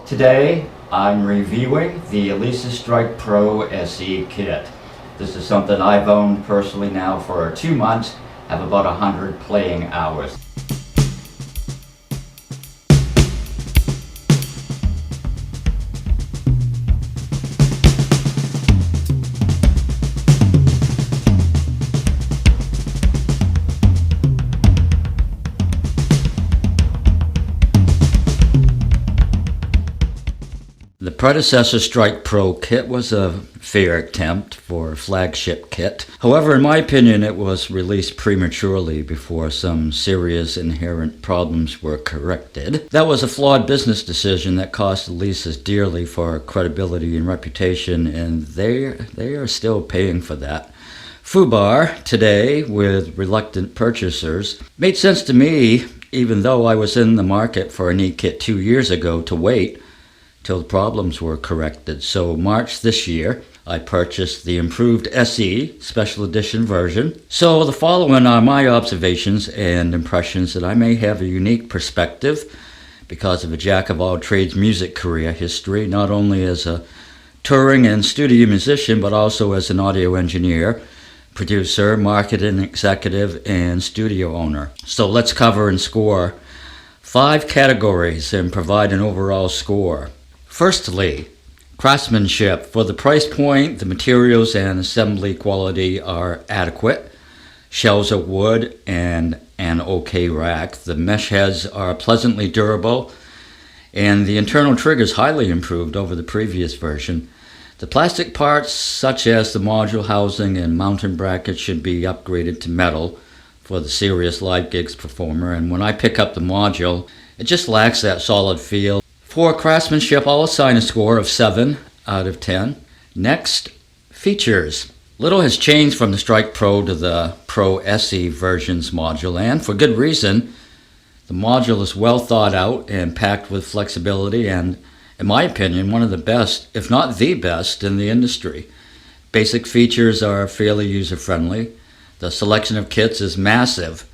Today, I'm reviewing the Alesis Strike Pro SE kit. This is something I've owned personally now for 2 months, have about 100 playing hours. The predecessor Strike Pro kit was a fair attempt for a flagship kit. However, in my opinion, it was released prematurely before some serious inherent problems were corrected. That was a flawed business decision that cost Alesis dearly for credibility and reputation, and they are still paying for that. FUBAR, today, with reluctant purchasers, made sense to me, even though I was in the market for a knee kit 2 years ago, to wait till the problems were corrected. So March this year, I purchased the improved SE Special Edition version. So the following are my observations and impressions that I may have a unique perspective because of a jack-of-all-trades music career history, not only as a touring and studio musician, but also as an audio engineer, producer, marketing executive, and studio owner. So let's cover and score 5 categories and provide an overall score. Firstly, craftsmanship. For the price point, the materials and assembly quality are adequate. Shelves are wood and an okay rack. The mesh heads are pleasantly durable, and the internal trigger is highly improved over the previous version. The plastic parts, such as the module housing and mounting brackets, should be upgraded to metal for the serious live gigs performer, and when I pick up the module, it just lacks that solid feel. For craftsmanship, I'll assign a score of 7 out of 10. Next, features. Little has changed from the Strike Pro to the Pro SE version's module, and for good reason. The module is well thought out and packed with flexibility and, in my opinion, one of the best, if not the best, in the industry. Basic features are fairly user-friendly. The selection of kits is massive,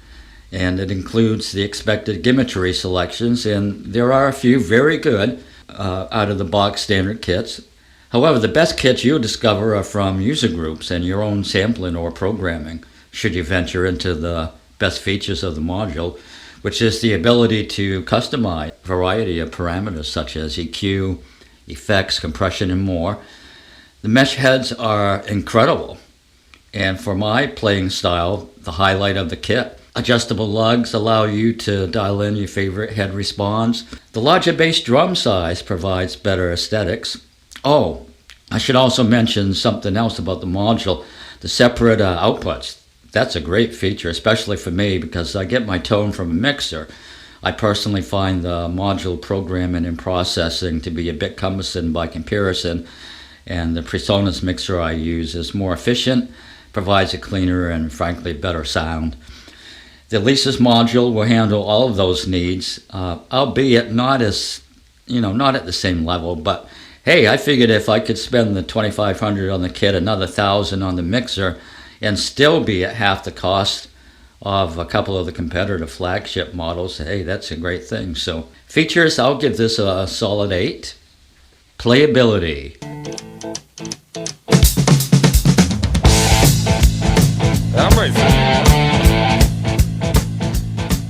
and it includes the expected gimmetry selections, and there are a few very good out of the box standard kits. However, the best kits you'll discover are from user groups and your own sampling or programming, should you venture into the best features of the module, which is the ability to customize a variety of parameters such as EQ, effects, compression, and more. The mesh heads are incredible, and for my playing style, the highlight of the kit. Adjustable lugs allow you to dial in your favorite head response. The larger bass drum size provides better aesthetics. Oh, I should also mention something else about the module. The separate outputs. That's a great feature, especially for me because I get my tone from a mixer. I personally find the module programming and processing to be a bit cumbersome by comparison, and the PreSonus mixer I use is more efficient, provides a cleaner and frankly better sound. The Alesis module will handle all of those needs, albeit not at the same level. But hey, I figured if I could spend the $2,500 on the kit, another $1,000 on the mixer, and still be at half the cost of a couple of the competitive flagship models, hey, that's a great thing. So features, I'll give this a solid 8. Playability. I'm ready.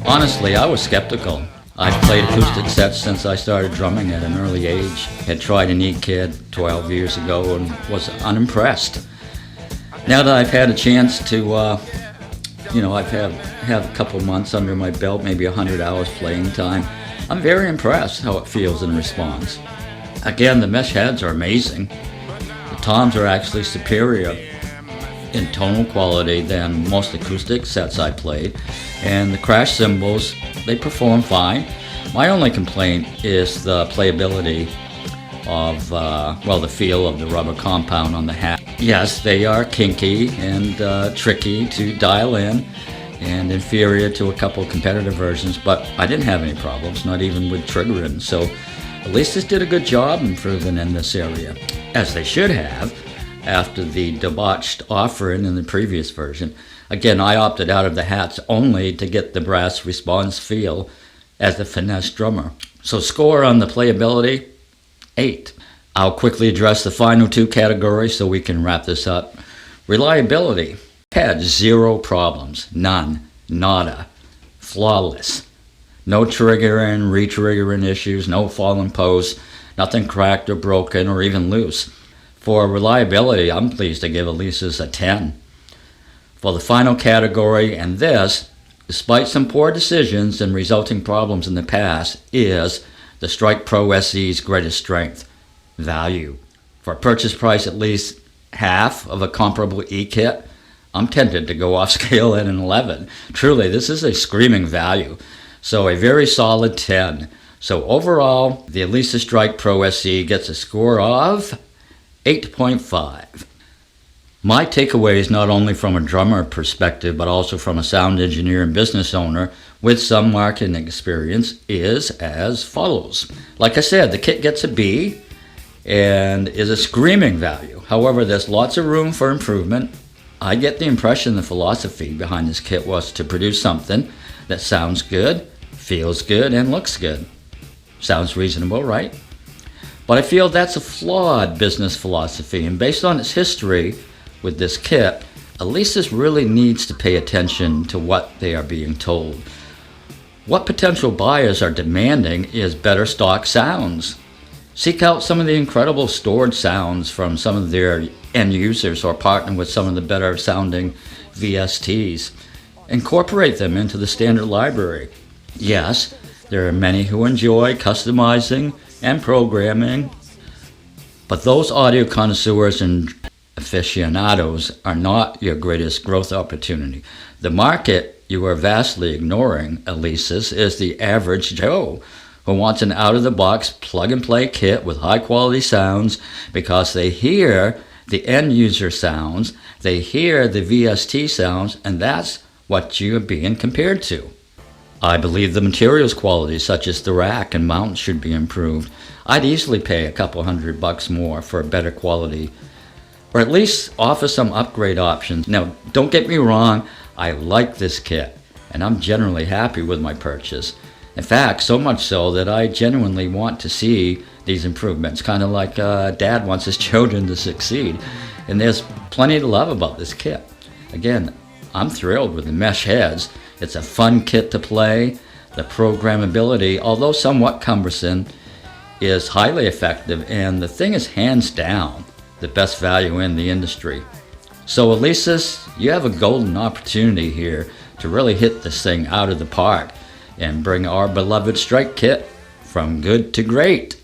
Honestly, I was skeptical. I've played acoustic sets since I started drumming at an early age. Had tried a knee kit 12 years ago and was unimpressed. Now that I've had a chance to, I've have a couple months under my belt, maybe 100 hours playing time, I'm very impressed how it feels in response. Again, the mesh heads are amazing. The toms are actually superior in tonal quality than most acoustic sets I played, and the crash cymbals, they perform fine. My only complaint is the playability of, the feel of the rubber compound on the hat. Yes, they are kinky and tricky to dial in and inferior to a couple competitive versions, but I didn't have any problems, not even with triggering. So Alesis did a good job improving in this area, as they should have, after the debauched offering in the previous version. Again, I opted out of the hats only to get the brass response feel as a finesse drummer. So score on the playability, 8. I'll quickly address the final two categories so we can wrap this up. Reliability. Had zero problems. None. Nada. Flawless. No triggering, re-triggering issues, no fallen posts, nothing cracked or broken or even loose. For reliability, I'm pleased to give Alesis a 10. For the final category, and this, despite some poor decisions and resulting problems in the past, is the Strike Pro SE's greatest strength, value. For a purchase price at least half of a comparable E-kit, I'm tempted to go off scale at an 11. Truly, this is a screaming value. So a very solid 10. So overall, the Alesis Strike Pro SE gets a score of 8.5. My takeaways, not only from a drummer perspective, but also from a sound engineer and business owner with some marketing experience, is as follows. Like I said, the kit gets a B and is a screaming value. However, there's lots of room for improvement. I get the impression the philosophy behind this kit was to produce something that sounds good, feels good, and looks good. Sounds reasonable, right? But I feel that's a flawed business philosophy, and based on its history with this kit, Alesis really needs to pay attention to what they are being told. What potential buyers are demanding is better stock sounds. Seek out some of the incredible stored sounds from some of their end users or partner with some of the better sounding VSTs. Incorporate them into the standard library. Yes, there are many who enjoy customizing and programming, but those audio connoisseurs and aficionados are not your greatest growth opportunity. The market you are vastly ignoring, Alesis, is the average Joe who wants an out-of-the-box plug-and-play kit with high-quality sounds because they hear the end-user sounds, they hear the VST sounds, and that's what you are being compared to. I believe the materials quality, such as the rack and mount, should be improved. I'd easily pay a couple $100 more for a better quality, or at least offer some upgrade options. Now, don't get me wrong, I like this kit, and I'm generally happy with my purchase. In fact, so much so that I genuinely want to see these improvements, kind of like Dad wants his children to succeed. And there's plenty to love about this kit. Again, I'm thrilled with the mesh heads. It's a fun kit to play. The programmability, although somewhat cumbersome, is highly effective, and the thing is hands down the best value in the industry. So Alesis, you have a golden opportunity here to really hit this thing out of the park and bring our beloved Strike kit from good to great.